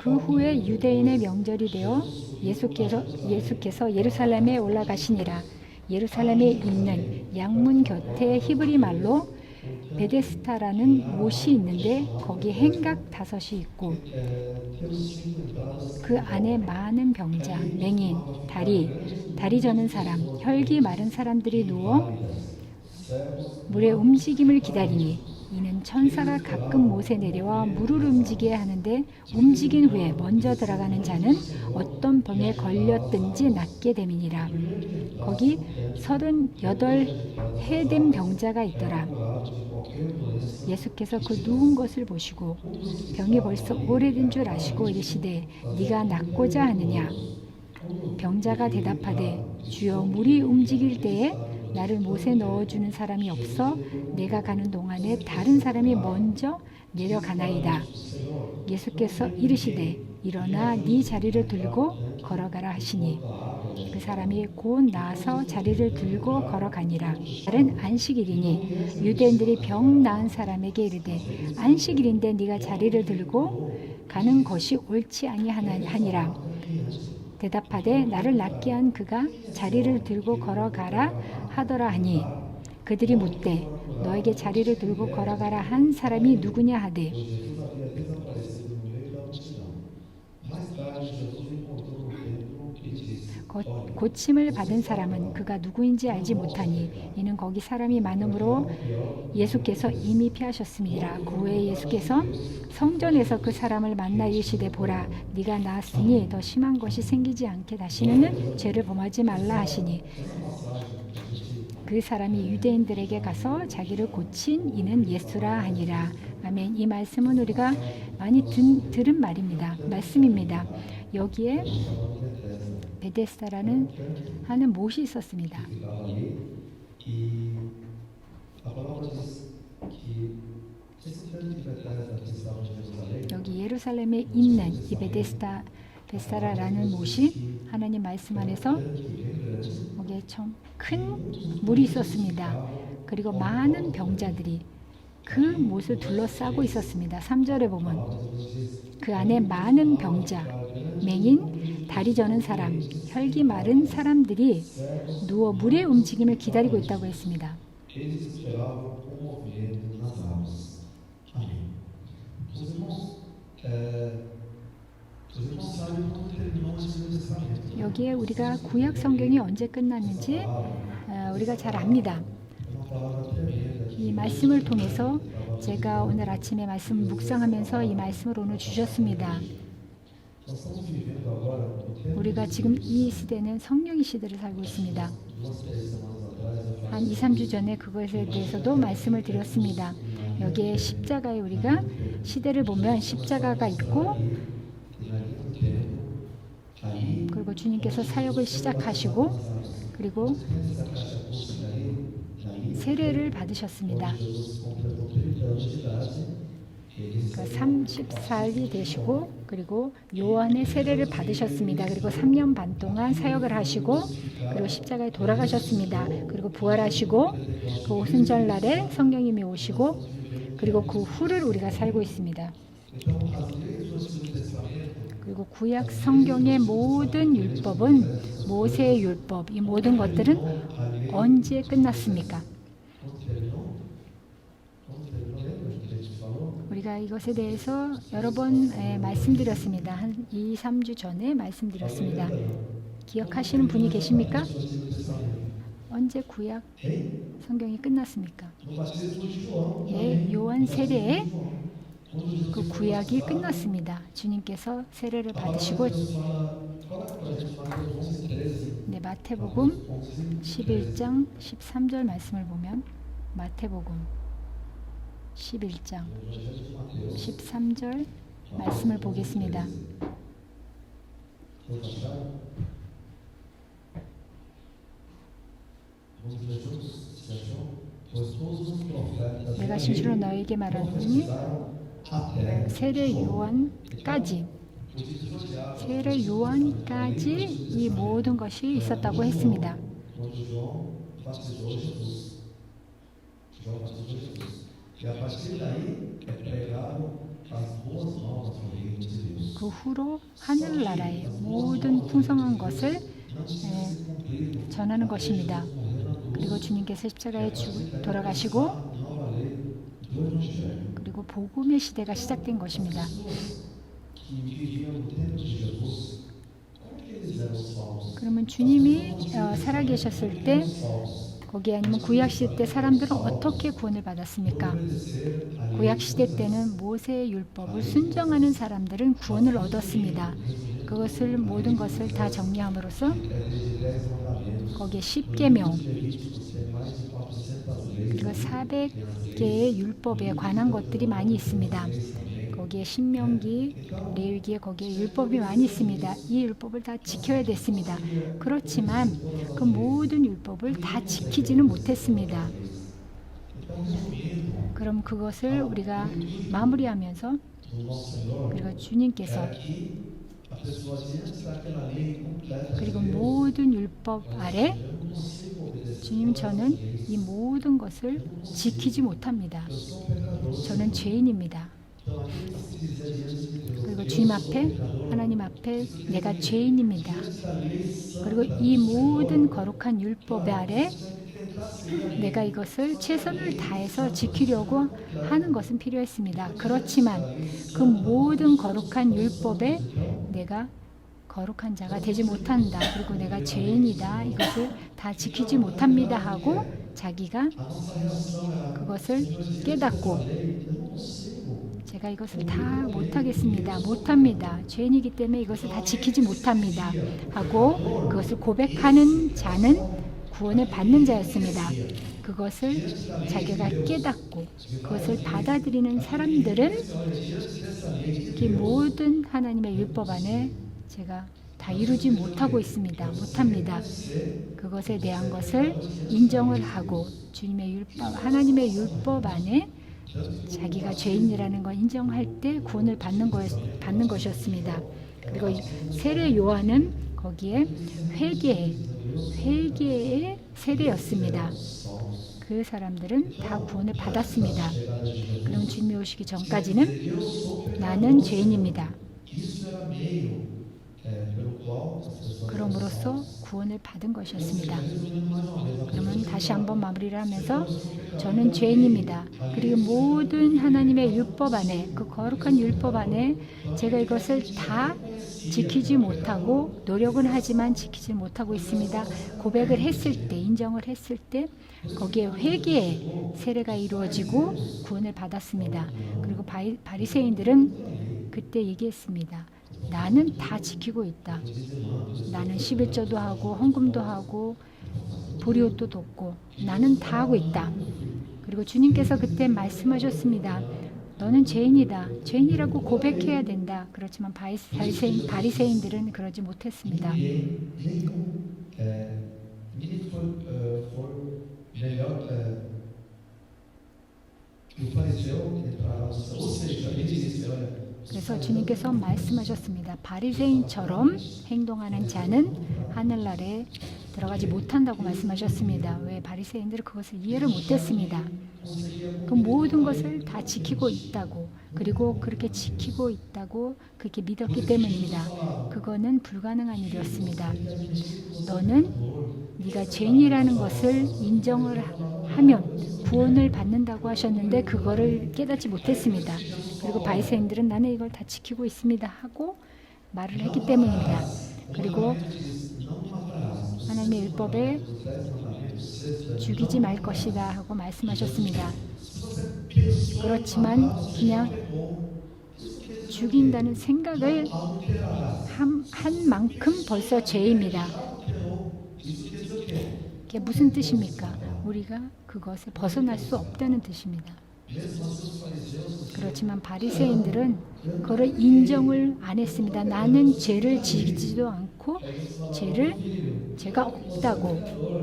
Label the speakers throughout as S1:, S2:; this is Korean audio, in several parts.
S1: 그 후에 유대인의 명절이 되어 예수께서 예루살렘에 올라가시니라. 예루살렘에 있는 양문 곁에 히브리 말로 베데스다라는 못이 있는데 거기 행각 5이 있고 그 안에 많은 병자, 맹인, 다리 저는 사람, 혈기 마른 사람들이 누워 물의 움직임을 기다리니 이는 천사가 가끔 못에 내려와 물을 움직이게 하는데 움직인 후에 먼저 들어가는 자는 어떤 병에 걸렸든지 낫게 됨이니라. 거기 38 해된 병자가 있더라. 예수께서 그 누운 것을 보시고 병이 벌써 오래된 줄 아시고 이르시되 네가 낫고자 하느냐. 병자가 대답하되 주여 물이 움직일 때에 나를 못에 넣어주는 사람이 없어 내가 가는 동안에 다른 사람이 먼저 내려가나이다. 예수께서 이르시되 일어나 네 자리를 들고 걸어가라 하시니 그 사람이 곧 나아서 자리를 들고 걸어가니라. 날은 안식일이니 유대인들이 병 나은 사람에게 이르되 안식일인데 네가 자리를 들고 가는 것이 옳지 아니하니라. 대답하되 나를 낫게 한 그가 자리를 들고 걸어가라 하더라 하니 그들이 묻되 너에게 자리를 들고 걸어가라 한 사람이 누구냐 하되 고침을 받은 사람은 그가 누구인지 알지 못하니 이는 거기 사람이 많으므로 예수께서 이미 피하셨음이라. 그 후에 예수께서 성전에서 그 사람을 만나 이르시되 보라 네가 나았으니 더 심한 것이 생기지 않게 다시는 죄를 범하지 말라 하시니 그 사람이 유대인들에게 가서 자기를 고친 이는 예수라 하니라. 아멘. 이 말씀은 우리가 많이 들은 말씀입니다. 여기에 베데스다라는 하는 못이 있었습니다. 여기 예루살렘에 있는 이 베데스다라는 못이 하나님 말씀 안에서 거기에 좀 큰 물이 있었습니다. 그리고 많은 병자들이 그 못을 둘러싸고 있었습니다. 3절에 보면 그 안에 많은 병자, 맹인, 다리 저는 사람, 혈기 마른 사람들이 누워 물의 움직임을 기다리고 있다고 했습니다. 여기에 우리가 구약 성경이 언제 끝났는지 우리가 잘 압니다. 이 말씀을 통해서 제가 오늘 아침에 말씀 묵상하면서 이 말씀을 오늘 주셨습니다. 우리가 지금 이 시대는 성령의 시대를 살고 있습니다. 한 2, 3주 전에 그것에 대해서도 말씀을 드렸습니다. 여기에 십자가에 우리가 시대를 보면 십자가가 있고 그리고 주님께서 사역을 시작하시고 그리고 세례를 받으셨습니다. 그러니까 30살이 되시고 그리고 요한의 세례를 받으셨습니다. 그리고 3년 반 동안 사역을 하시고 그리고 십자가에 돌아가셨습니다. 그리고 부활하시고 그 오순절날에 성령님이 오시고 그리고 그 후를 우리가 살고 있습니다. 그리고 구약 성경의 모든 율법은 모세의 율법, 이 모든 것들은 언제 끝났습니까? 우리가 이것에 대해서 여러 번 말씀드렸습니다. 한 2, 3주 전에 말씀드렸습니다. 기억하시는 분이 계십니까? 언제 구약 성경이 끝났습니까? 요한 세례에 그 구약이 끝났습니다. 주님께서 세례를 받으시고 마태복음 11장 13절 말씀을 보면 마태복음 11장 13절 말씀을 보겠습니다. 내가 진실로 너에게 말하노니 세례 요한까지 이 모든 것이 있었다고 했습니다. 그 후로 하늘나라의 모든 풍성한 것을 전하는 것입니다. 그리고 주님께서 십자가에 돌아가시고 그리고 복음의 시대가 시작된 것입니다. 그러면 주님이 살아계셨을 때 거기 아니면 구약시대 때 사람들은 어떻게 구원을 받았습니까? 구약시대 때는 모세의 율법을 순종하는 사람들은 구원을 얻었습니다. 그것을 모든 것을 다 정리함으로써 거기에 10계명 그리고 400개의 율법에 관한 것들이 많이 있습니다. 거기에 신명기, 레위기에 거기에 율법이 많이 있습니다. 이 율법을 다 지켜야 됐습니다. 그렇지만 그 모든 율법을 다 지키지는 못했습니다. 그럼 그것을 우리가 마무리하면서 그리고 주님께서 그리고 모든 율법 아래 주님 저는 이 모든 것을 지키지 못합니다. 저는 죄인입니다. 그리고 주님 앞에 하나님 앞에 내가 죄인입니다. 그리고 이 모든 거룩한 율법 아래 내가 이것을 최선을 다해서 지키려고 하는 것은 필요했습니다. 그렇지만 그 모든 거룩한 율법에 내가 거룩한 자가 되지 못한다. 그리고 내가 죄인이다. 이것을 다 지키지 못합니다 하고 자기가 그것을 깨닫고 제가 이것을 다 못하겠습니다. 못합니다. 죄인이기 때문에 이것을 다 지키지 못합니다. 하고 그것을 고백하는 자는 구원을 받는 자였습니다. 그것을 자기가 깨닫고 그것을 받아들이는 사람들은 이 모든 하나님의 율법 안에 제가 다 이루지 못하고 있습니다. 못합니다. 그것에 대한 것을 인정을 하고 주님의 율법, 하나님의 율법 안에 자기가 죄인이라는 걸 인정할 때 구원을 받는 것이었습니다. 그리고 세례 요한은 거기에 회개의 세례였습니다. 그 사람들은 다 구원을 받았습니다. 그럼 주님이 오시기 전까지는 나는 죄인입니다. 그럼으로써 구원을 받은 것이었습니다. 그러면 다시 한번 마무리를 하면서 저는 죄인입니다. 그리고 모든 하나님의 율법 안에 그 거룩한 율법 안에 제가 이것을 다 지키지 못하고 노력은 하지만 지키지 못하고 있습니다. 고백을 했을 때 인정을 했을 때 거기에 회개의 세례가 이루어지고 구원을 받았습니다. 그리고 바리새인들은 그때 얘기했습니다. 나는 다 지키고 있다. 나는 11조도 하고 헌금도 하고 보리옷도 돕고 나는 다 하고 있다. 그리고 주님께서 그때 말씀하셨습니다. 너는 죄인이다. 죄인이라고 고백해야 된다. 그렇지만 바리새인들은 그러지 못했습니다. 그래서 주님께서 말씀하셨습니다. 바리새인처럼 행동하는 자는 하늘나라에 들어가지 못한다고 말씀하셨습니다. 왜 바리새인들은 그것을 이해를 못했습니다. 그 모든 것을 다 지키고 있다고 그리고 그렇게 지키고 있다고 그렇게 믿었기 때문입니다. 그거는 불가능한 일이었습니다. 너는 네가 죄인이라는 것을 인정을 하면 구원을 받는다고 하셨는데 그거를 깨닫지 못했습니다. 그리고 바리새인들은 나는 이걸 다 지키고 있습니다 하고 말을 했기 때문입니다. 그리고 하나님의 율법에 죽이지 말 것이다 하고 말씀하셨습니다. 그렇지만 그냥 죽인다는 생각을 한 만큼 벌써 죄입니다. 그게 무슨 뜻입니까? 우리가 그것을 벗어날 수 없다는 뜻입니다. 그렇지만 바리새인들은 그걸 인정을 안 했습니다. 나는 죄를 지지도 않고 죄가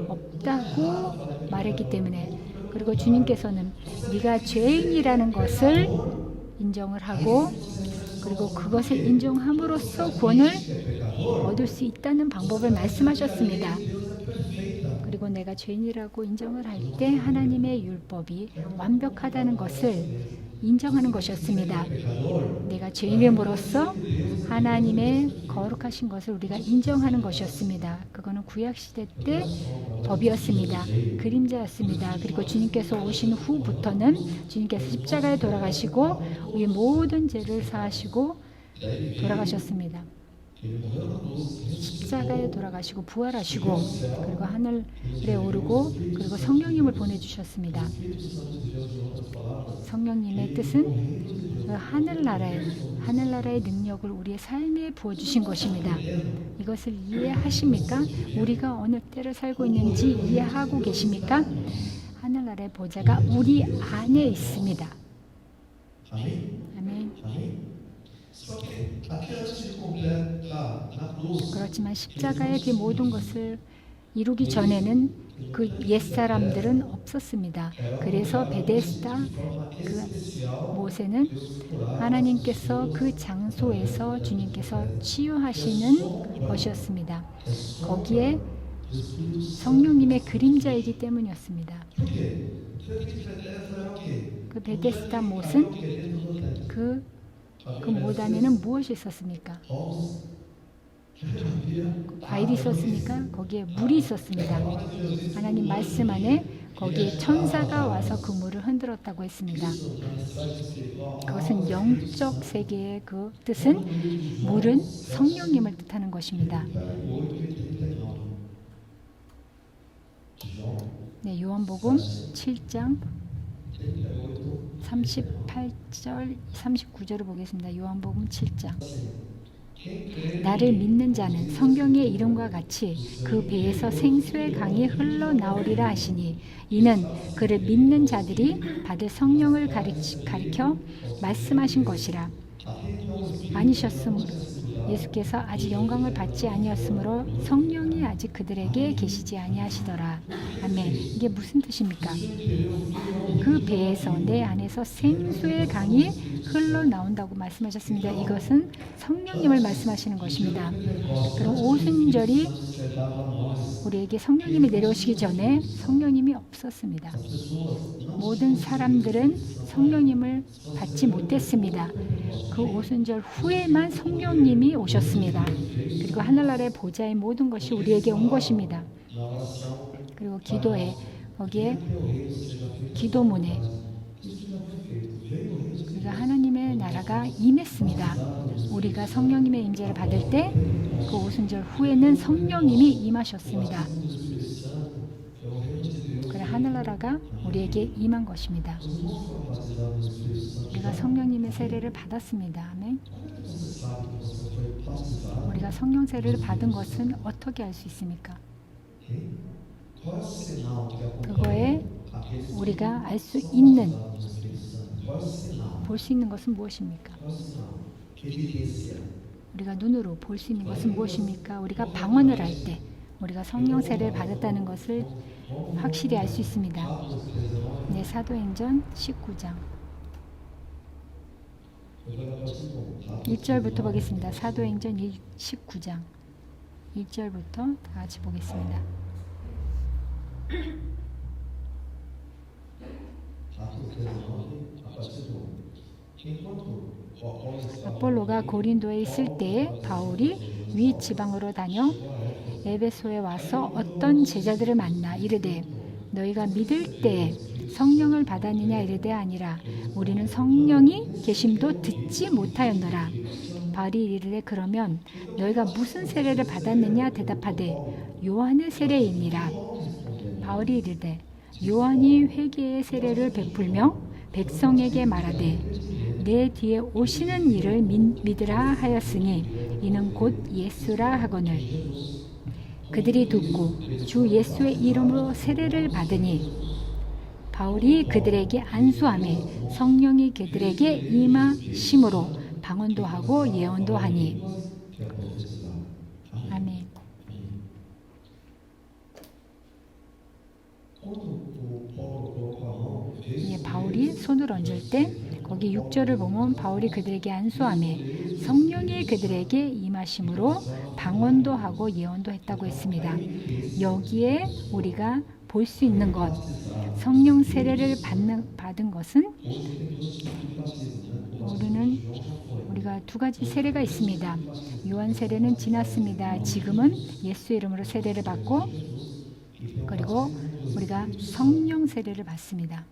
S1: 없다고 말했기 때문에 그리고 주님께서는 네가 죄인이라는 것을 인정을 하고 그리고 그것을 인정함으로써 구원을 얻을 수 있다는 방법을 말씀하셨습니다. 그리고 그리고 내가 죄인이라고 인정을 할 때 하나님의 율법이 완벽하다는 것을 인정하는 것이었습니다. 내가 죄인임으로써 하나님의 거룩하신 것을 우리가 인정하는 것이었습니다. 그거는 구약시대 때 법이었습니다. 그림자였습니다. 그리고 주님께서 오신 후부터는 주님께서 십자가에 돌아가시고 우리 모든 죄를 사하시고 돌아가셨습니다. 십자가에 돌아가시고 부활하시고 그리고 하늘에 오르고 그리고 성령님을 보내주셨습니다. 성령님의 뜻은 그 하늘나라의 능력을 우리의 삶에 부어주신 것입니다. 이것을 이해하십니까? 우리가 어느 때를 살고 있는지 이해하고 계십니까? 하늘나라의 보좌가 우리 안에 있습니다. 아멘. 그렇지만 십자가의 그 모든 것을 이루기 전에는 그 옛사람들은 없었습니다. 그래서 베데스다 그 모세는 하나님께서 그 장소에서 주님께서 치유하시는 것이었습니다. 거기에 성령님의 그림자이기 때문이었습니다. 그 베데스다 못은 그 못 안에는 무엇이 있었습니까? 과일이 있었습니까? 거기에 물이 있었습니다. 하나님 말씀 안에 거기에 천사가 와서 그 물을 흔들었다고 했습니다. 그것은 영적 세계의 그 뜻은 물은 성령님을 뜻하는 것입니다. 네, 요한복음 7장 38절 39절을 보겠습니다. 요한복음 7장 나를 믿는 자는 성경의 이름과 같이 그 배에서 생수의 강이 흘러나오리라 하시니 이는 그를 믿는 자들이 받을 성령을 가리켜 말씀하신 것이라. 아니셨으므로 예수께서 아직 영광을 받지 아니었으므로 성령이 아직 그들에게 계시지 아니하시더라. 아멘. 이게 무슨 뜻입니까? 그 배에서 내 안에서 생수의 강이 흘러나온다고 말씀하셨습니다. 이것은 성령님을 말씀하시는 것입니다. 그럼 오순절이 우리에게 성령님이 내려오시기 전에 성령님이 없었습니다. 모든 사람들은 성령님을 받지 못했습니다. 그 오순절 후에만 성령님이 오셨습니다. 그리고 하늘나라의 보좌의 모든 것이 우리에게 온 것입니다. 그리고 기도에 거기에 기도문에 우리가 하나님의 나라가 임했습니다. 우리가 성령님의 임재를 받을 때 그 오순절 후에는 성령님이 임하셨습니다. 그래 하늘나라가 우리에게 임한 것입니다. 우리가 성령님의 세례를 받았습니다. 아멘. 우리가 성령 세례를 받은 것은 어떻게 알 수 있습니까? 그거에 우리가 알 수 있는 볼 수 있는 것은 무엇입니까? 우리가 눈으로 볼 수 있는 것은 무엇입니까? 우리가 방언을 할 때 우리가 성령 세례를 받았다는 것을 확실히 알 수 있습니다. 네, 사도행전 19장 1절부터 보겠습니다. 사도행전 19장 1절부터 다 같이 보겠습니다. 아폴로가 고린도에 있을 때에 바울이 위 지방으로 다녀 에베소에 와서 어떤 제자들을 만나 이르되 너희가 믿을 때에 성령을 받았느냐 이르되 아니라 우리는 성령이 계심도 듣지 못하였노라. 바울이 이르되 그러면 너희가 무슨 세례를 받았느냐 대답하되 요한의 세례이니라. 바울이 이르되 요한이 회개의 세례를 베풀며 백성에게 말하되 내 뒤에 오시는 이를 믿으라 하였으니 이는 곧 예수라 하거늘 그들이 듣고 주 예수의 이름으로 세례를 받으니 바울이 그들에게 안수하며 성령이 그들에게 임하심으로 방언도 하고 예언도 하니. 아멘. 예, 바울이 손을 얹을 때 거기 6절을 보면 바울이 그들에게 안수하매 성령이 그들에게 임하심으로 방언도 하고 예언도 했다고 했습니다. 여기에 우리가 볼 수 있는 것, 성령 세례를 받은 것은 우리가 두 가지 세례가 있습니다. 요한 세례는 지났습니다. 지금은 예수 이름으로 세례를 받고 그리고 우리가 성령 세례를 받습니다.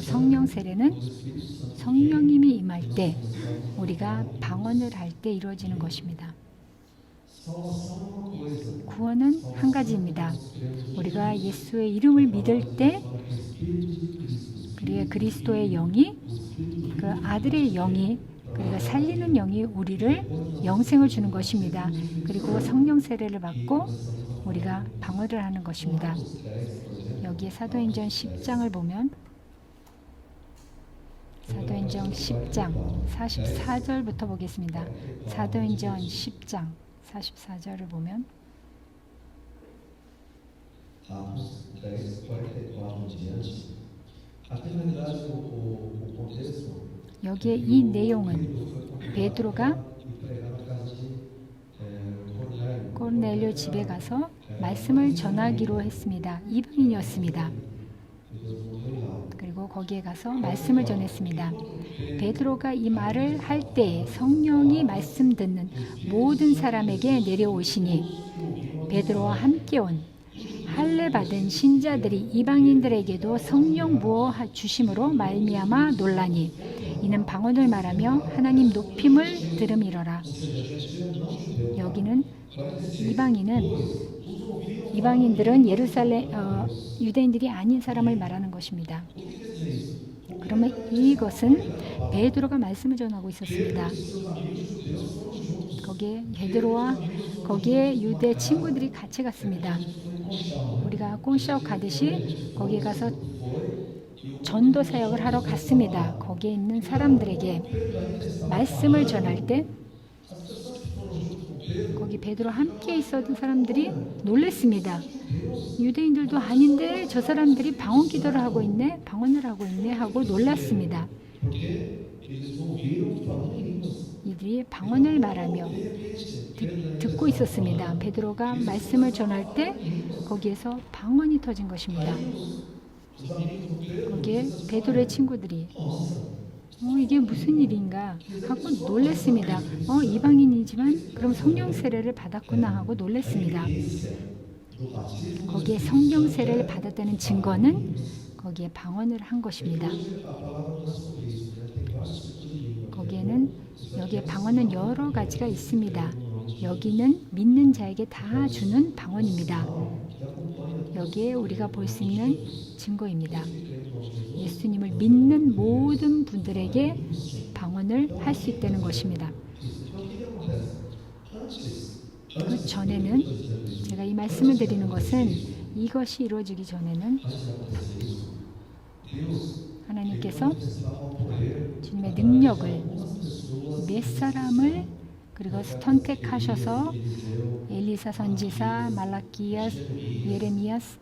S1: 성령 세례는 성령님이 임할 때 우리가 방언을 할 때 이루어지는 것입니다. 구원은 한 가지입니다. 우리가 예수의 이름을 믿을 때 그리스도의 영이 그 아들의 영이 그리고 살리는 영이 우리를 영생을 주는 것입니다. 그리고 성령 세례를 받고 우리가 방언을 하는 것입니다. 여기에 사도행전 10장을 보면 사도행전 10장 44절부터 보겠습니다. 사도행전 10장 44절을 보면 여기에 이 내용은 베드로가 고넬료 집에 가서 말씀을 전하기로 했습니다. 이방인이었습니다. 그리고 거기에 가서 말씀을 전했습니다. 베드로가 이 말을 할 때 성령이 말씀 듣는 모든 사람에게 내려오시니 베드로와 함께 온 할례 받은 신자들이 이방인들에게도 성령 부어 주심으로 말미암아 놀라니 이는 방언을 말하며 하나님 높임을 들음이러라. 여기는 이방인들은 예루살렘 유대인들이 아닌 사람을 말하는 것입니다. 그러면 이것은 베드로가 말씀을 전하고 있었습니다. 거기에 베드로와 거기에 유대 친구들이 같이 갔습니다. 우리가 꽁시업 가듯이 거기에 가서 전도 사역을 하러 갔습니다. 거기에 있는 사람들에게 말씀을 전할 때 거기 베드로 함께 있었던 사람들이 놀랐습니다. 유대인들도 아닌데 저 사람들이 방언 기도를 하고 있네, 방언을 하고 있네 하고 놀랐습니다. 이들이 방언을 말하며 듣고 있었습니다. 베드로가 말씀을 전할 때 거기에서 방언이 터진 것입니다. 거기에 베드로의 친구들이 이게 무슨 일인가 하고 놀랐습니다. 이방인이지만 그럼 성령 세례를 받았구나 하고 놀랐습니다. 거기에 성령 세례를 받았다는 증거는 거기에 방언을 한 것입니다. 여기에 방언은 여러 가지가 있습니다. 여기는 믿는 자에게 다 주는 방언입니다. 여기에 우리가 볼 수 있는 증거입니다. 예수님을 믿는 모든 분들에게 방언을 할 수 있다는 것입니다. 그 전에는 제가 이 말씀을 드리는 것은 이것이 이루어지기 전에는 하나님께서 주님의 능력을 몇 사람을 그리고 선택하셔서 엘리사 선지사, 말라기야스, 예레미야스,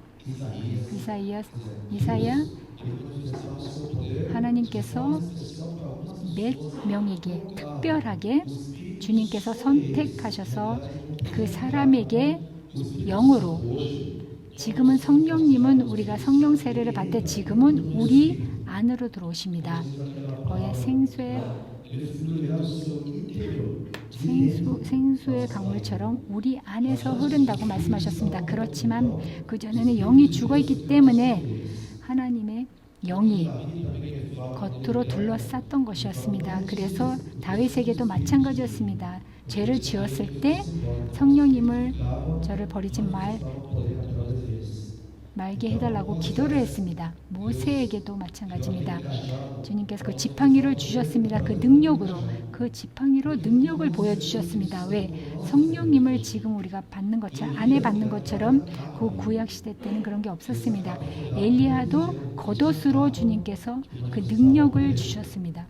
S1: 이사야 하나님께서 몇 명에게 특별하게 주님께서 선택하셔서 그 사람에게 영으로 지금은 성령님은 우리가 성령 세례를 받되 지금은 우리 안으로 들어오십니다. 거기에 생수의 강물처럼 우리 안에서 흐른다고 말씀하셨습니다. 그렇지만 그전에는 영이 죽어있기 때문에 하나님의 영이 겉으로 둘러쌌던 것이었습니다. 그래서 다윗에게도 마찬가지였습니다. 죄를 지었을 때 성령님을 저를 버리지 말게 해달라고 기도를 했습니다. 모세에게도 마찬가지입니다. 주님께서 그 지팡이를 주셨습니다. 그 지팡이로 능력을 보여주셨습니다. 왜? 성령님을 지금 우리가 안에 받는 것처럼 그 구약시대 때는 그런 게 없었습니다. 엘리야도 겉옷으로 주님께서 그 능력을 주셨습니다.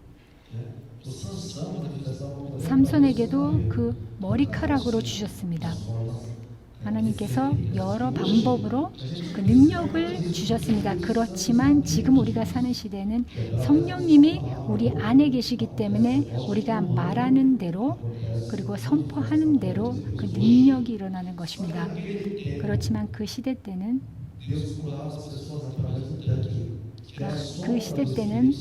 S1: 삼손에게도 그 머리카락으로 주셨습니다. 하나님께서 여러 방법으로 그 능력을 주셨습니다. 그렇지만 지금 우리가 사는 시대는 성령님이 우리 안에 계시기 때문에 우리가 말하는 대로 그리고 선포하는 대로 그 능력이 일어나는 것입니다. 그렇지만 그 시대 때는 그 시대 때는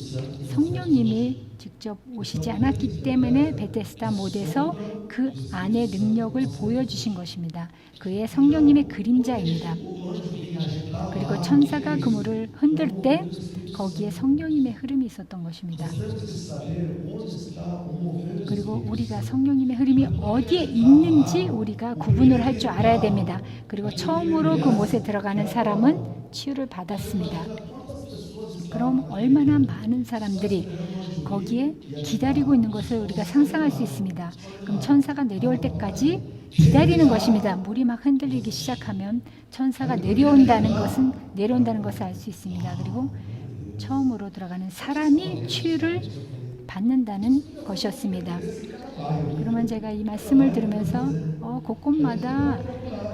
S1: 성령님이 직접 오시지 않았기 때문에 베데스다 못에서 그 안의 능력을 보여주신 것입니다. 그의 성령님의 그림자입니다. 그리고 천사가 그물을 흔들 때 거기에 성령님의 흐름이 있었던 것입니다. 그리고 우리가 성령님의 흐름이 어디에 있는지 우리가 구분을 할 줄 알아야 됩니다. 그리고 처음으로 그 못에 들어가는 사람은 치유를 받았습니다. 그럼 얼마나 많은 사람들이 거기에 기다리고 있는 것을 우리가 상상할 수 있습니다. 그럼 천사가 내려올 때까지 기다리는 것입니다. 물이 막 흔들리기 시작하면 천사가 내려온다는 것을 알 수 있습니다. 그리고 처음으로 들어가는 사람이 치유를 받는다는 것이었습니다. 그러면 제가 이 말씀을 들으면서 곳곳마다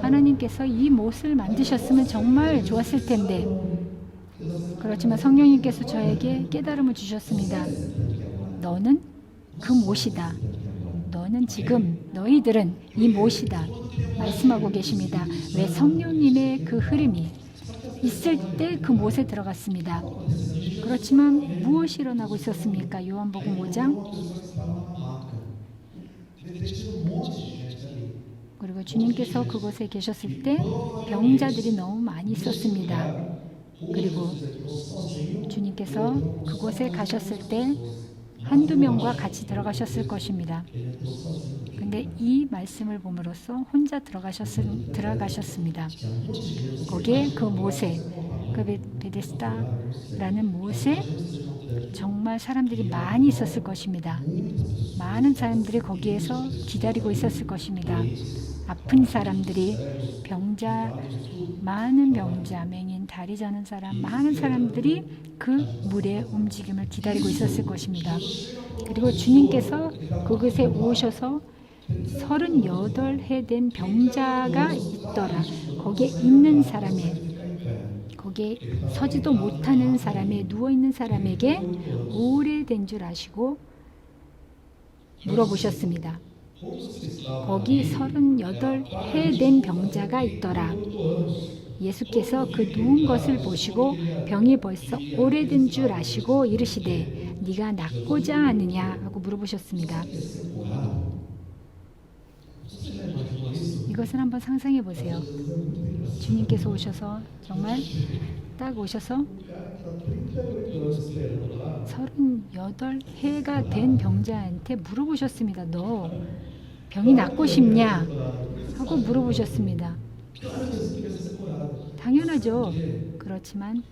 S1: 하나님께서 이 못을 만드셨으면 정말 좋았을 텐데, 그렇지만 성령님께서 저에게 깨달음을 주셨습니다. 너는 그 못이다. 너는 지금 너희들은 이 못이다. 말씀하고 계십니다. 왜 성령님의 그 흐름이 있을 때 그 못에 들어갔습니다. 그렇지만 무엇이 일어나고 있었습니까? 요한복음 5장. 그리고 주님께서 그곳에 계셨을 때 병자들이 너무 많이 있었습니다. 그리고 주님께서 그곳에 가셨을 때 한두 명과 같이 들어가셨을 것입니다. 근데 이 말씀을 봄으로써 혼자 들어가셨습니다. 거기에 그 못에, 그 베데스다라는 못에 정말 사람들이 많이 있었을 것입니다. 많은 사람들이 거기에서 기다리고 있었을 것입니다. 아픈 사람들이, 많은 병자, 맹인, 다리 저는 사람, 많은 사람들이 그 물의 움직임을 기다리고 있었을 것입니다. 그리고 주님께서 그곳에 오셔서 38해 된 병자가 있더라. 거기에 있는 사람의, 거기에 서지도 못하는 사람의, 누워있는 사람에게 오래된 줄 아시고 물어보셨습니다. 거기 38해 된 병자가 있더라. 예수께서 그 누운 것을 보시고 병이 벌써 오래된 줄 아시고 이르시되 네가 낫고자 하느냐 하고 물어보셨습니다. 이것을 한번 상상해 보세요. 주님께서 오셔서 정말 딱 오셔서 38해가 된 병자한테 물어보셨습니다. 너 병이 낫고 싶냐? 하고 물어보셨습니다. 당연하죠. 그렇지만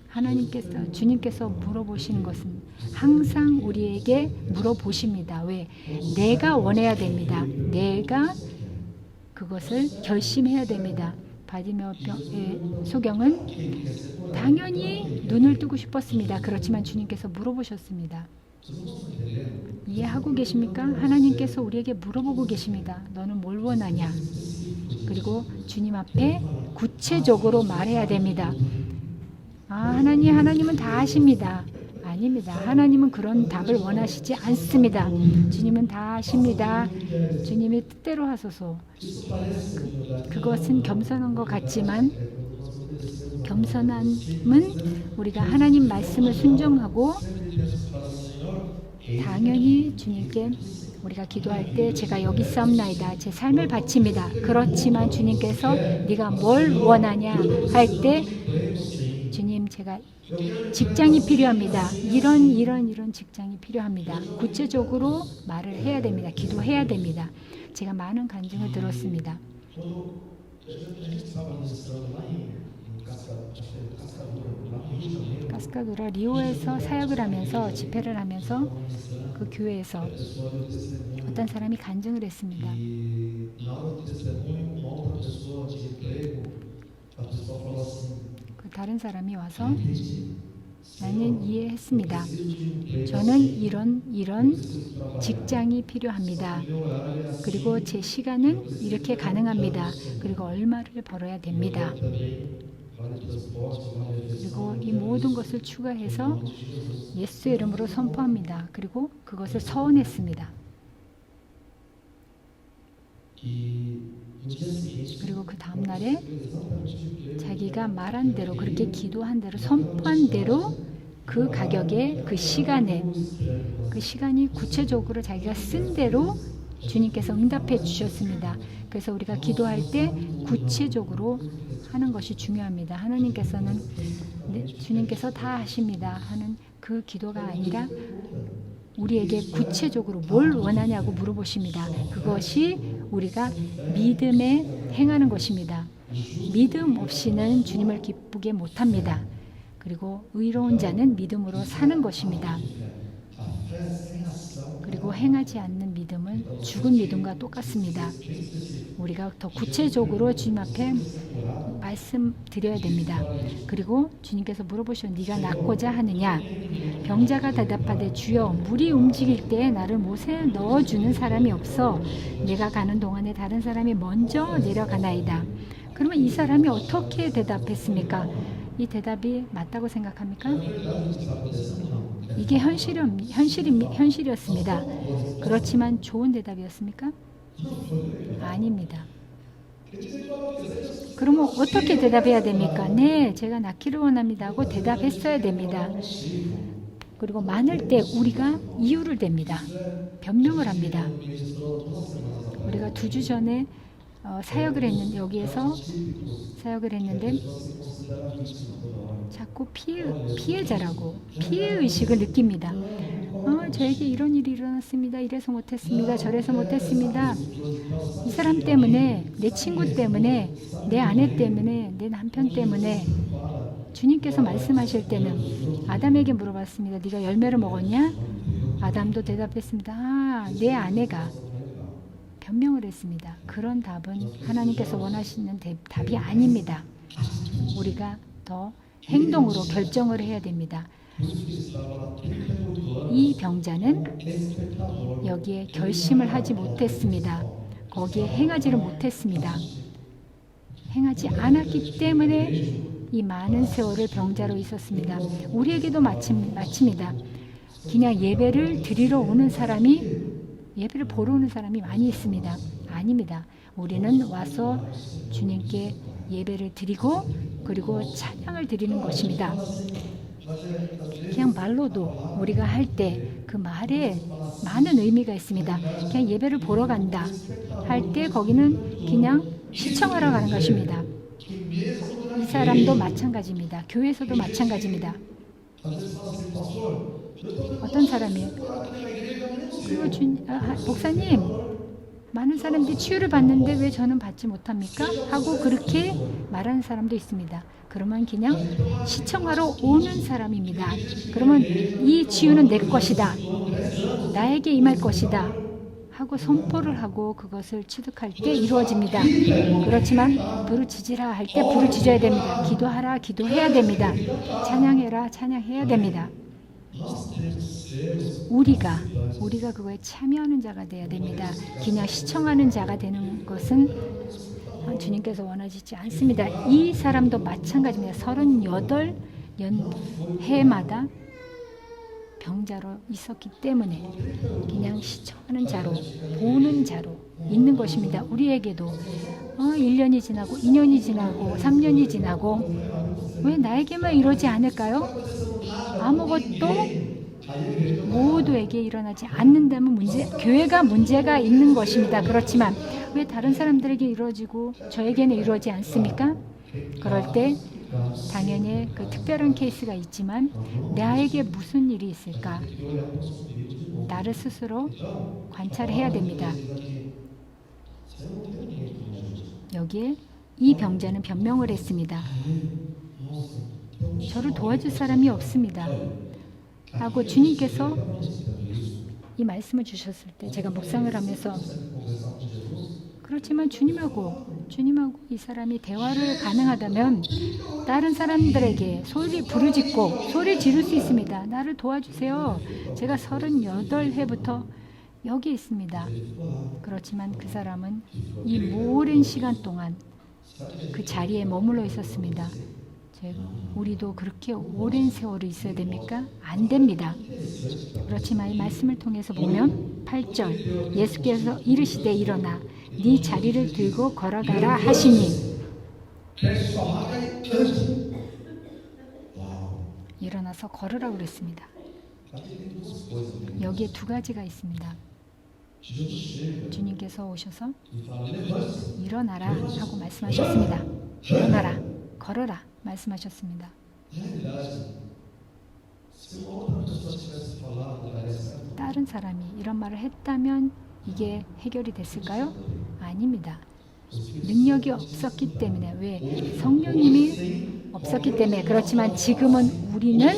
S1: 주님께서 물어보시는 것은 항상 우리에게 물어보십니다. 왜? 내가 원해야 됩니다. 내가 그것을 결심해야 됩니다. 바디메오의 소경은 당연히 눈을 뜨고 싶었습니다. 그렇지만 주님께서 물어보셨습니다. 이해하고 계십니까? 하나님께서 우리에게 물어보고 계십니다. 너는 뭘 원하냐? 그리고 주님 앞에 구체적으로 말해야 됩니다. 하나님은 다 아십니다. 아닙니다. 하나님은 그런 답을 원하시지 않습니다. 주님은 다 아십니다. 주님의 뜻대로 하소서. 그것은 겸손한 것 같지만 겸손함은 우리가 하나님 말씀을 순종하고 당연히 주님께 우리가 기도할 때 제가 여기 있사옵나이다. 제 삶을 바칩니다. 그렇지만 주님께서 네가 뭘 원하냐 할 때 주님 제가 직장이 필요합니다. 이런 직장이 필요합니다. 구체적으로 말을 해야 됩니다. 기도해야 됩니다. 제가 많은 간증을 들었습니다. 카스카두라 리오에서 사역을 하면서 집회를 하면서 그 교회에서 어떤 사람이 간증을 했습니다. 그 다른 사람이 와서 나는 이해했습니다. 저는 이런 직장이 필요합니다. 그리고 제 시간은 이렇게 가능합니다. 그리고 얼마를 벌어야 됩니다. 그리고 이 모든 것을 추가해서 예수의 이름으로 선포합니다. 그리고 그것을 서원했습니다. 그리고 그 다음날에 자기가 말한 대로, 그렇게 기도한 대로, 선포한 대로 그 가격에, 그 시간에, 그 시간이 구체적으로 자기가 쓴 대로 주님께서 응답해 주셨습니다. 그래서 우리가 기도할 때 구체적으로 하는 것이 중요합니다. 하나님께서는 주님께서 다 하십니다 하는 그 기도가 아니라 우리에게 구체적으로 뭘 원하냐고 물어보십니다. 그것이 우리가 믿음에 행하는 것입니다. 믿음 없이는 주님을 기쁘게 못합니다. 그리고 의로운 자는 믿음으로 사는 것입니다. 그리고 행하지 않는 믿음은 죽은 믿음과 똑같습니다. 우리가 더 구체적으로 주님 앞에 말씀드려야 됩니다. 그리고 주님께서 물어보시오. 네가 낫고자 하느냐? 병자가 대답하되 주여 물이 움직일 때에 나를 못에 넣어주는 사람이 없어 내가 가는 동안에 다른 사람이 먼저 내려가나이다. 그러면 이 사람이 어떻게 대답했습니까? 이 대답이 맞다고 생각합니까? 이게 현실이었습니다. 그렇지만 좋은 대답이었습니까? 아닙니다. 그러면 어떻게 대답해야 됩니까? 네, 제가 낳기를 원합니다 하고 대답했어야 됩니다. 그리고 많을 때 우리가 이유를 댑니다. 변명을 합니다. 우리가 2주 전에 사역을 했는데, 여기에서 사역을 했는데 자꾸 피해자라고 피해의식을 느낍니다. 저에게 이런 일이 일어났습니다. 이래서 못했습니다. 저래서 못했습니다. 이 사람 때문에, 내 친구 때문에, 내 아내 때문에, 내 남편 때문에. 주님께서 말씀하실 때는 아담에게 물어봤습니다. 네가 열매를 먹었냐? 아담도 대답했습니다. 내 아내가. 변명을 했습니다. 그런 답은 하나님께서 원하시는 답이 아닙니다. 우리가 더 행동으로 결정을 해야 됩니다. 이 병자는 여기에 결심을 하지 못했습니다. 거기에 행하지를 못했습니다. 행하지 않았기 때문에 이 많은 세월을 병자로 있었습니다. 우리에게도 마침이다. 그냥 예배를 드리러 오는 사람이, 예배를 보러 오는 사람이 많이 있습니다. 아닙니다. 우리는 와서 주님께 예배를 드리고 그리고 찬양을 드리는 것입니다. 그냥 말로도 우리가 할 때 그 말에 많은 의미가 있습니다. 그냥 예배를 보러 간다 할 때 거기는 그냥 시청하러 가는 것입니다. 이 사람도 마찬가지입니다. 교회에서도 마찬가지입니다. 어떤 사람이 그리고 목사님, 많은 사람들이 치유를 받는데 왜 저는 받지 못합니까? 하고 그렇게 말하는 사람도 있습니다. 그러면 그냥 시청하러 오는 사람입니다. 그러면 이 치유는 내 것이다. 나에게 임할 것이다. 하고 선포를 하고 그것을 취득할 때 이루어집니다. 그렇지만 부르짖으라 할 때 부르짖어야 됩니다. 기도하라 기도해야 됩니다. 찬양해라 찬양해야 됩니다. 우리가 그거에 참여하는 자가 되어야 됩니다. 그냥 시청하는 자가 되는 것은 주님께서 원하시지 않습니다. 이 사람도 마찬가지입니다. 38년 해마다 병자로 있었기 때문에 그냥 시청하는 자로, 보는 자로 있는 것입니다. 우리에게도 1년이 지나고 2년이 지나고 3년이 지나고 왜 나에게만 이러지 않을까요? 아무것도 모두에게 일어나지 않는다면 교회가 문제가 있는 것입니다. 그렇지만 왜 다른 사람들에게 이루어지고 저에게는 이루어지지 않습니까? 그럴 때 당연히 그 특별한 케이스가 있지만 나에게 무슨 일이 있을까? 나를 스스로 관찰해야 됩니다. 여기에 이 병자는 변명을 했습니다. 저를 도와줄 사람이 없습니다. 하고 주님께서 이 말씀을 주셨을 때 제가 묵상을 하면서 그렇지만 주님하고 이 사람이 대화를 가능하다면 다른 사람들에게 소리 부르짖고 소리 지를 수 있습니다. 나를 도와주세요. 제가 38회부터 여기 있습니다. 그렇지만 그 사람은 이 오랜 시간 동안 그 자리에 머물러 있었습니다. 우리도 그렇게 오랜 세월을 있어야 됩니까? 안 됩니다. 그렇지만 이 말씀을 통해서 보면 8절 예수께서 이르시되 일어나 네 자리를 들고 걸어가라 하시니 일어나서 걸으라고 그랬습니다. 여기에 두 가지가 있습니다. 주님께서 오셔서 일어나라 하고 말씀하셨습니다. 일어나라, 걸어라 말씀하셨습니다. 다른 사람이 이런 말을 했다면 이게 해결이 됐을까요? 아닙니다. 능력이 없었기 때문에, 왜? 성령님이 없었기 때문에. 그렇지만 지금은 우리는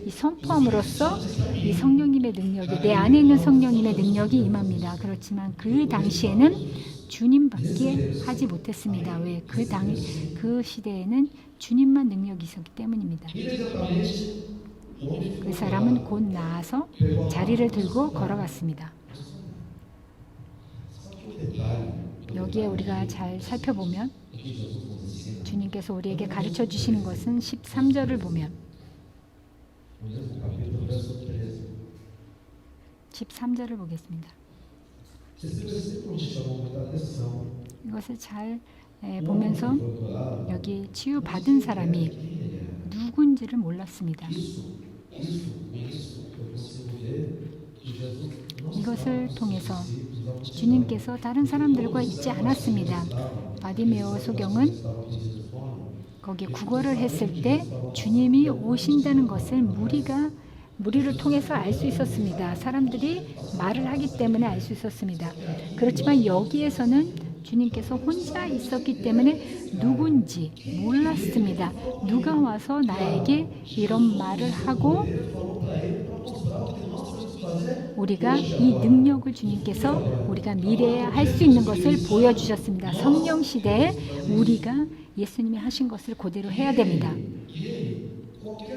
S1: 이 선포함으로써 이 성령님의 능력이, 내 안에 있는 성령님의 능력이 임합니다. 그렇지만 그 당시에는 주님밖에 하지 못했습니다. 왜? 그 시대에는 주님만 능력이 있었기 때문입니다. 그 사람은 곧 나아서 자리를 들고 걸어갔습니다. 여기에 우리가 잘 살펴보면 주님께서 우리에게 가르쳐 주시는 것은 13절을 보면 13절을 보겠습니다. 이것을 잘 보면서 여기 치유받은 사람이 누군지를 몰랐습니다. 이것을 통해서 주님께서 다른 사람들과 있지 않았습니다. 바디메오 소경은 거기에 구걸을 했을 때 주님이 오신다는 것을 무리를 통해서 알 수 있었습니다. 사람들이 말을 하기 때문에 알 수 있었습니다. 그렇지만 여기에서는 주님께서 혼자 있었기 때문에 누군지 몰랐습니다. 누가 와서 나에게 이런 말을 하고 우리가 이 능력을 주님께서 우리가 미래에 할 수 있는 것을 보여주셨습니다. 성령 시대에 우리가 예수님이 하신 것을 그대로 해야 됩니다.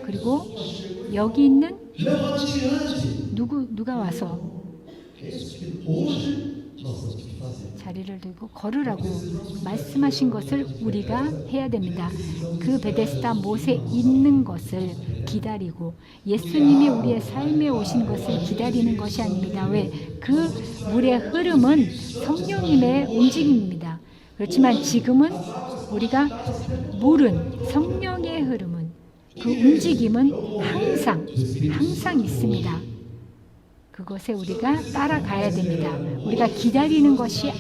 S1: 그리고 여기 있는 누가 와서 자리를 들고 걸으라고 말씀하신 것을 우리가 해야 됩니다. 그 베데스다 못에 있는 것을 기다리고 예수님이 우리의 삶에 오신 것을 기다리는 것이 아닙니다. 왜? 그 물의 흐름은 성령님의 움직임입니다. 그렇지만 지금은 우리가 물은 성령의 흐름은 그 움직임은 항상 있습니다. 그것에 우리가 따라가야 됩니다. 우리가 기다리는 것이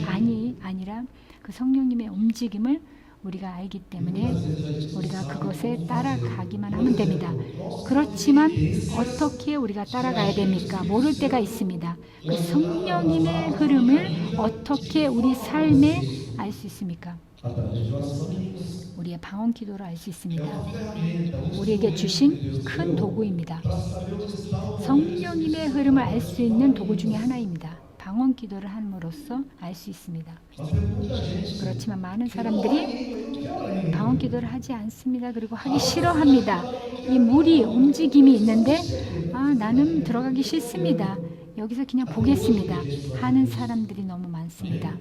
S1: 아니라 그 성령님의 움직임을 우리가 알기 때문에 우리가 그것에 따라가기만 하면 됩니다. 그렇지만 어떻게 우리가 따라가야 됩니까? 모를 때가 있습니다. 그 성령님의 흐름을 어떻게 우리 삶에 알 수 있습니까? 우리의 방언 기도를 알 수 있습니다. 우리에게 주신 큰 도구입니다. 성령님의 흐름을 알 수 있는 도구 중에 하나입니다. 방언 기도를 함으로써 알 수 있습니다. 그렇지만 많은 사람들이 방언 기도를 하지 않습니다. 그리고 하기 싫어합니다. 이 물이 움직임이 있는데 나는 들어가기 싫습니다. 여기서 그냥 보겠습니다. 하는 사람들이 너무 많습니다.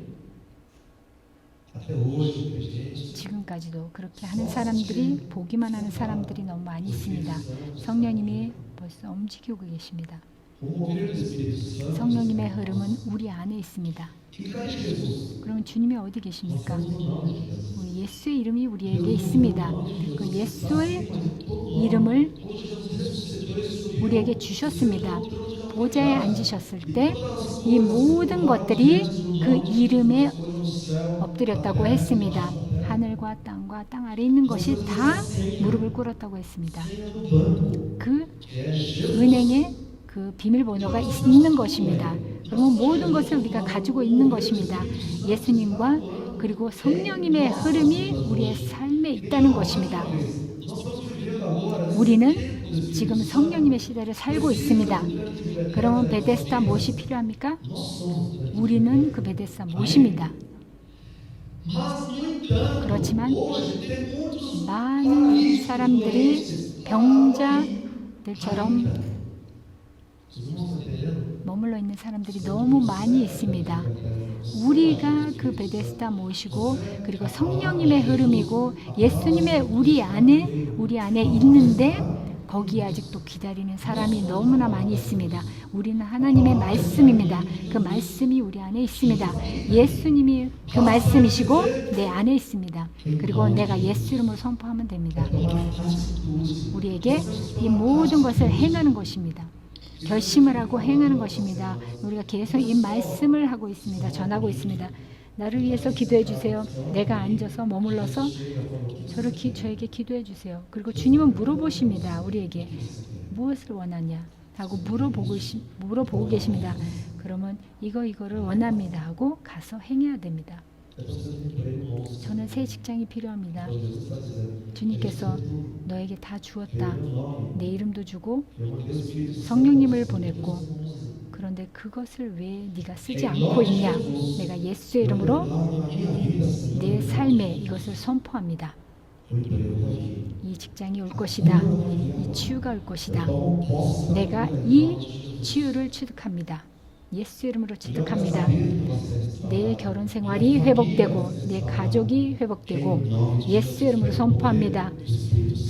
S1: 지금까지도 그렇게 하는 사람들이, 보기만 하는 사람들이 너무 많이 있습니다. 성령님이 벌써 움직이고 계십니다. 성령님의 흐름은 우리 안에 있습니다. 그럼 주님이 어디 계십니까? 예수의 이름이 우리에게 있습니다. 그 예수의 이름을 우리에게 주셨습니다. 보좌에 앉으셨을 때 이 모든 것들이 그 이름에 엎드렸다고 했습니다. 하늘과 땅과 땅 아래 있는 것이 다 무릎을 꿇었다고 했습니다. 그 은행에 그 비밀번호가 있는 것입니다. 그러면 모든 것을 우리가 가지고 있는 것입니다. 예수님과 그리고 성령님의 흐름이 우리의 삶에 있다는 것입니다. 우리는 지금 성령님의 시대를 살고 있습니다. 그러면 베데스다 못이 필요합니까? 우리는 그 베데스다 못입니다. 그렇지만 많은 사람들이 병자들처럼 머물러 있는 사람들이 너무 많이 있습니다. 우리가 그 베데스다 모시고 그리고 성령님의 흐름이고 예수님의 우리 안에 있는데 거기에 아직도 기다리는 사람이 너무나 많이 있습니다. 우리는 하나님의 말씀입니다. 그 말씀이 우리 안에 있습니다. 예수님이 그 말씀이시고 내 안에 있습니다. 그리고 내가 예수 이름으로 선포하면 됩니다. 우리에게 이 모든 것을 행하는 것입니다. 결심을 하고 행하는 것입니다. 우리가 계속 이 말씀을 하고 있습니다. 전하고 있습니다. 나를 위해서 기도해 주세요. 내가 앉아서 머물러서 저에게 기도해 주세요. 그리고 주님은 물어보십니다. 우리에게 무엇을 원하냐 하고 물어보고 계십니다. 그러면 이거를 원합니다 하고 가서 행해야 됩니다. 저는 새 직장이 필요합니다. 주님께서 너에게 다 주었다. 내 이름도 주고 성령님을 보냈고 그런데 그것을 왜 네가 쓰지 않고 있냐? 내가 예수의 이름으로 내 삶에 이것을 선포합니다. 이 직장이 올 것이다. 이 치유가 올 것이다. 내가 이 치유를 취득합니다. 예수 이름으로 취득합니다. 내 결혼 생활이 회복되고 내 가족이 회복되고 예수 이름으로 선포합니다.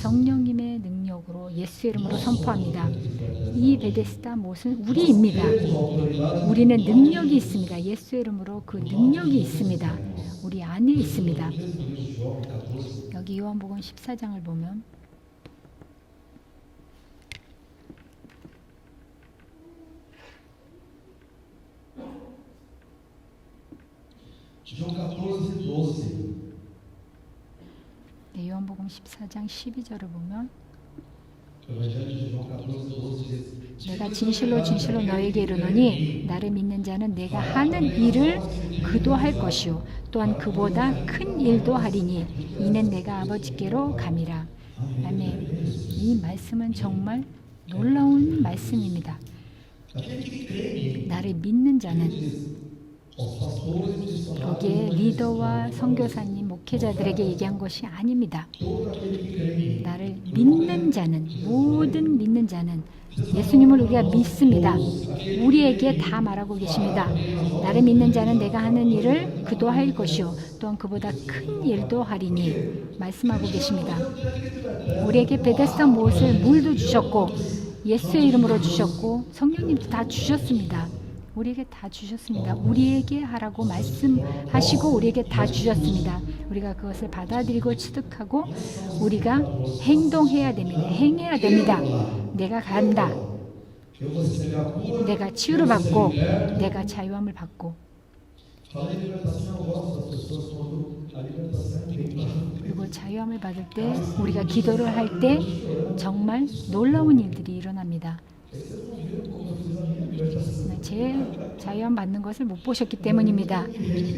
S1: 성령님의 능력으로 예수 이름으로 선포합니다. 이 베데스다 못은 우리입니다. 우리는 능력이 있습니다. 예수 이름으로 그 능력이 있습니다. 우리 안에 있습니다. 여기 요한복음 14장을 보면 네, 요한복음 14장 12절을 보면 내가 진실로 진실로 너에게 이르노니 나를 믿는 자는 내가 하는 일을 그도 할 것이요 또한 그보다 큰 일도 하리니 이는 내가 아버지께로 감이라. 아멘. 이 말씀은 정말 놀라운 말씀입니다. 나를 믿는 자는 거기에 리더와 선교사님, 목회자들에게 얘기한 것이 아닙니다. 나를 믿는 자는, 모든 믿는 자는 예수님을 우리가 믿습니다. 우리에게 다 말하고 계십니다. 나를 믿는 자는 내가 하는 일을 그도 할 것이요 또한 그보다 큰 일도 하리니 말씀하고 계십니다. 우리에게 베데스다 못을 물도 주셨고 예수의 이름으로 주셨고 성령님도 다 주셨습니다. 우리에게 다 주셨습니다. 우리에게 하라고 말씀하시고 우리에게 다 주셨습니다. 우리가 그것을 받아들이고 취득하고 우리가 행동해야 됩니다. 행해야 됩니다. 내가 간다. 내가 치유를 받고 내가 자유함을 받고 그리고 자유함을 받을 때 우리가 기도를 할 때 정말 놀라운 일들이 일어납니다. 제 자유함 받는 것을 못 보셨기 때문입니다.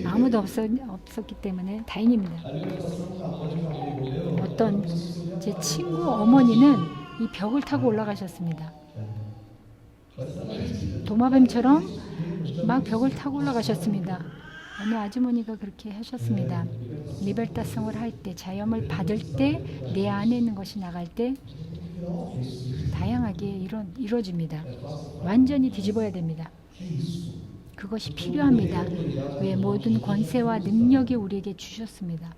S1: 아무도 없었기 때문에 다행입니다. 어떤 제 친구 어머니는 이 벽을 타고 올라가셨습니다. 도마뱀처럼 막 벽을 타고 올라가셨습니다. 어느 아주머니가 그렇게 하셨습니다. 리벨타성을 할 때, 자유함을 받을 때, 내 안에 있는 것이 나갈 때 다양하게 이루어집니다. 완전히 뒤집어야 됩니다. 그것이 필요합니다. 왜 모든 권세와 능력이 우리에게 주셨습니다.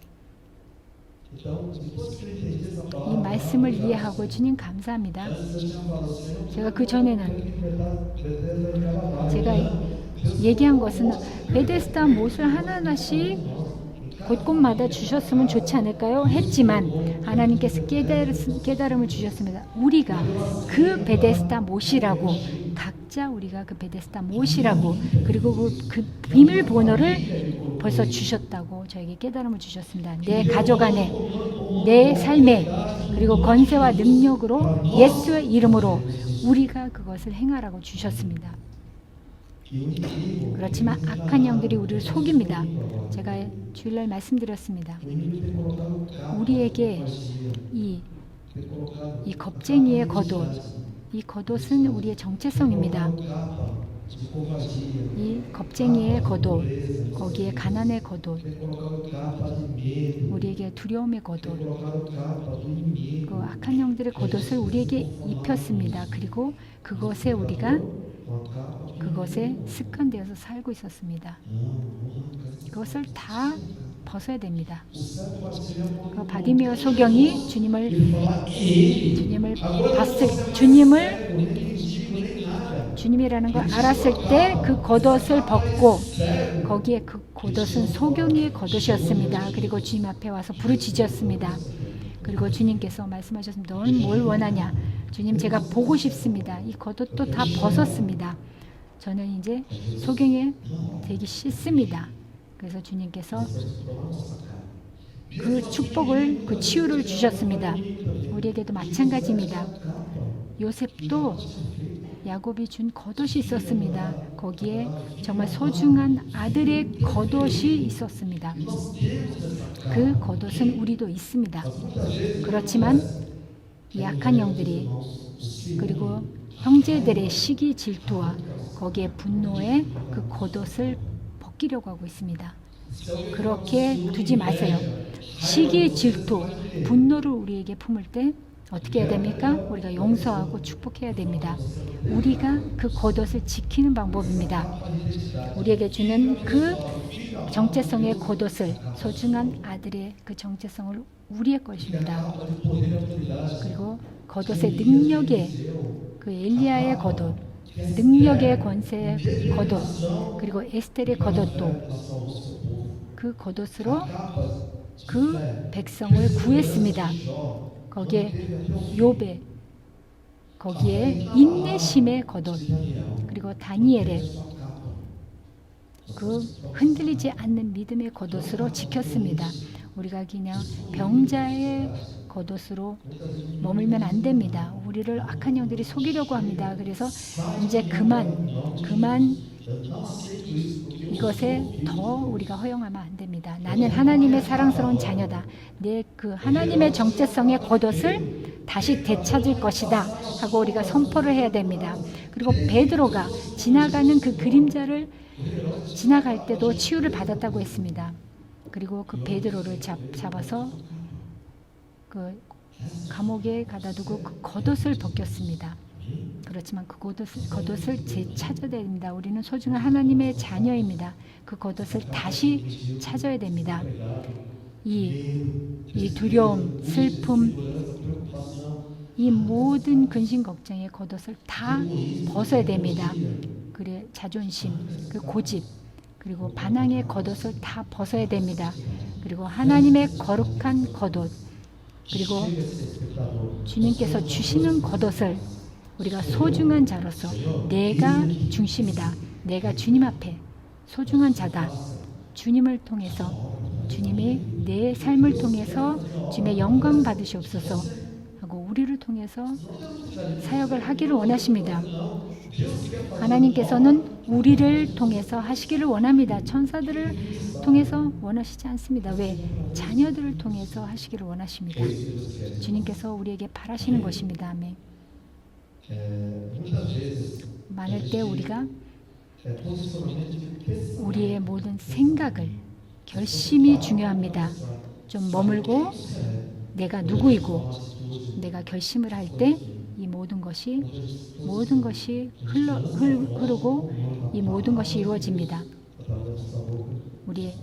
S1: 이 말씀을 이해하고 주님 감사합니다. 제가 그 전에는 제가 얘기한 것은 베데스다 못을 하나하나씩 곳곳마다 주셨으면 좋지 않을까요? 했지만 하나님께서 깨달음을 주셨습니다. 우리가 그 베데스다 못이라고 각자 우리가 그 베데스다 못이라고 그리고 그 비밀번호를 벌써 주셨다고 저에게 깨달음을 주셨습니다. 내 가족 안에 내 삶에 그리고 권세와 능력으로 예수의 이름으로 우리가 그것을 행하라고 주셨습니다. 그렇지만 악한 영들이 우리를 속입니다. 제가 주일날 말씀드렸습니다. 우리에게 이 겁쟁이의 겉옷, 이 겉옷은 우리의 정체성입니다. 이 겁쟁이의 겉옷, 거기에 가난의 겉옷, 우리에게 두려움의 겉옷, 그 악한 영들의 겉옷을 우리에게 입혔습니다. 그리고 그것에 우리가 그것에 습관되어서 살고 있었습니다. 그것을 다 벗어야 됩니다. 그 바디메오 소경이 주님을 봤을, 주님이라는 걸 알았을 때 그 겉옷을 벗고, 거기에 그 겉옷은 소경이의 겉옷이었습니다. 그리고 주님 앞에 와서 부르짖었습니다. 그리고 주님께서 말씀하셨습니다. 너는 뭘 원하냐? 주님, 제가 보고 싶습니다. 이 겉옷도 다 벗었습니다. 저는 이제 소경이 되기 싫습니다. 그래서 주님께서 그 축복을, 그 치유를 주셨습니다. 우리에게도 마찬가지입니다. 요셉도 야곱이 준 겉옷이 있었습니다. 거기에 정말 소중한 아들의 겉옷이 있었습니다. 그 겉옷은 우리도 있습니다. 그렇지만 약한 영들이, 그리고 형제들의 시기 질투와 거기에 분노의 그 겉옷을 벗기려고 하고 있습니다. 그렇게 두지 마세요. 시기 질투, 분노를 우리에게 품을 때 어떻게 해야 됩니까? 우리가 용서하고 축복해야 됩니다. 우리가 그 겉옷을 지키는 방법입니다. 우리에게 주는 그 정체성의 겉옷을, 소중한 아들의 그 정체성을 우리의 것입니다. 그리고 겉옷의 능력의, 그 엘리야의 겉옷, 능력의 권세의 겉옷, 그리고 에스텔의 겉옷도 그 겉옷으로 그 백성을 구했습니다. 거기에 욥의, 거기에 인내심의 겉옷, 그리고 다니엘의 그 흔들리지 않는 믿음의 겉옷으로 지켰습니다. 우리가 그냥 병자의 겉옷으로 머물면 안 됩니다. 우리를 악한 영들이 속이려고 합니다. 그래서 이제 그만 이것에 더 우리가 허용하면 안 됩니다. 나는 하나님의 사랑스러운 자녀다. 내 그 하나님의 정체성의 겉옷을 다시 되찾을 것이다 하고 우리가 선포를 해야 됩니다. 그리고 베드로가 지나가는 그 그림자를 지나갈 때도 치유를 받았다고 했습니다. 그리고 그 베드로를 잡아서 그 감옥에 가다 두고 그 겉옷을 벗겼습니다. 그렇지만 그 겉옷을 되찾아야 됩니다. 우리는 소중한 하나님의 자녀입니다. 그 겉옷을 다시 찾아야 됩니다. 이 두려움, 슬픔, 이 모든 근심 걱정의 겉옷을 다 벗어야 됩니다. 그래, 자존심, 그 고집, 그리고 반항의 겉옷을 다 벗어야 됩니다. 그리고 하나님의 거룩한 겉옷, 그리고 주님께서 주시는 겉옷을 우리가 소중한 자로서, 내가 중심이다. 내가 주님 앞에 소중한 자다. 주님을 통해서, 주님이 내 삶을 통해서 주님의 영광 받으시옵소서 하고 우리를 통해서 사역을 하기를 원하십니다. 하나님께서는 우리를 통해서 하시기를 원합니다. 천사들을 통해서 원하시지 않습니다. 왜? 자녀들을 통해서 하시기를 원하십니다. 주님께서 우리에게 바라시는 것입니다. 아멘. 많을 때 우리가 우리의 모든 생각을, 결심이 중요합니다. 좀 머물고 내가 누구이고 내가 결심을 할 때 이 모든 것이 흐르고 이 모든 것이 이루어집니다. 우리의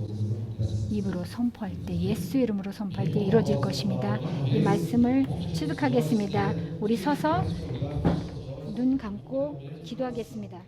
S1: 입으로 선포할 때, 예수의 이름으로 선포할 때 이루어질 것입니다. 이 말씀을 취득하겠습니다. 우리 서서 눈 감고 기도하겠습니다.